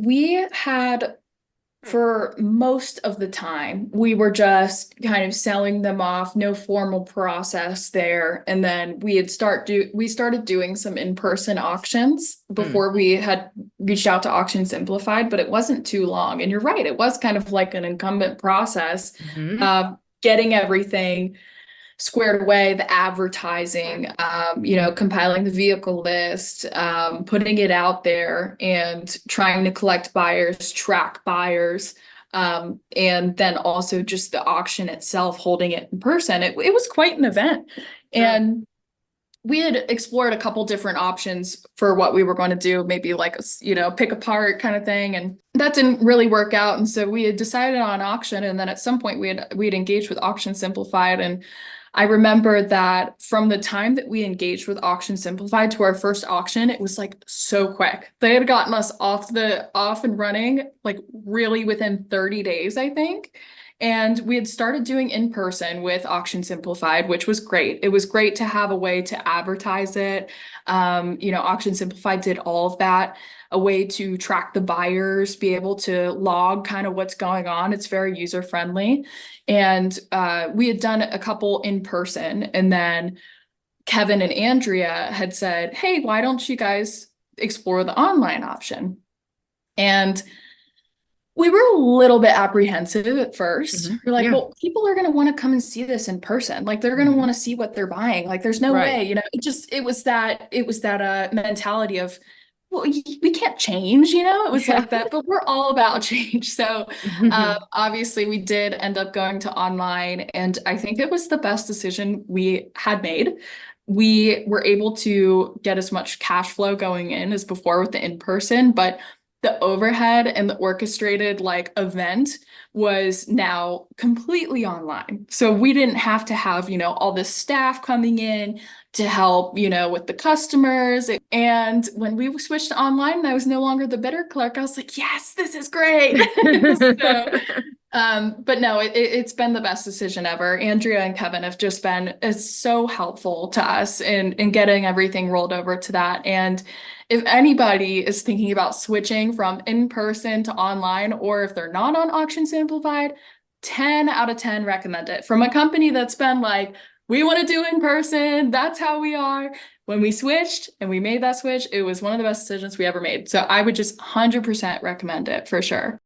We had, for most of the time, we were just kind of selling them off, no formal process there. And then we started doing some in-person auctions Mm, before we had reached out to Auction Simplified, but it wasn't too long. And you're right, it was kind of like an incumbent process mhm. of getting everything squared away, the advertising, compiling the vehicle list, putting it out there and trying to collect buyers, track buyers, and then also just the auction itself, holding it in person. It was quite an event. Sure. And we had explored a couple different options for what we were going to do, maybe like pick apart kind of thing, and that didn't really work out. And so we had decided on auction, and then at some point we'd engaged with Auction Simplified, and I remember that from the time that we engaged with Auction Simplified to our first auction, it was like so quick. They had gotten us off and running like really within 30 days, I think. And we had started doing in person with Auction Simplified, which was great. It was great to have a way to advertise it. Auction Simplified did all of that, a way to track the buyers, be able to log kind of what's going on. It's very user friendly. And we had done a couple in person, and then Kevin and Andrea had said, "Hey, why don't you guys explore the online option?" And we were a little bit apprehensive at first. We're like, Yeah. well, people are going to want to come and see this in person. Like they're going to Mhm. want to see what they're buying. Like there's no Right. way, it was that mentality of, well, we can't change, it was Yeah. like that, but we're all about change. So obviously we did end up going to online, and I think it was the best decision we had made. We were able to get as much cash flow going in as before with the in-person, but the overhead and the orchestrated like event was now completely online. So we didn't have to have, all this staff coming in to help, with the customers. And when we switched to online and I was no longer the bidder clerk, I was like, yes, this is great. So but no, it's been the best decision ever. Andrea and Kevin have just been so helpful to us in getting everything rolled over to that. And if anybody is thinking about switching from in person to online, or if they're not on Auction Simplified, 10 out of 10 recommend it. From a company that's been like, we want to do in person, that's how we are. When we switched and we made that switch, it was one of the best decisions we ever made. So I would just 100% recommend it for sure.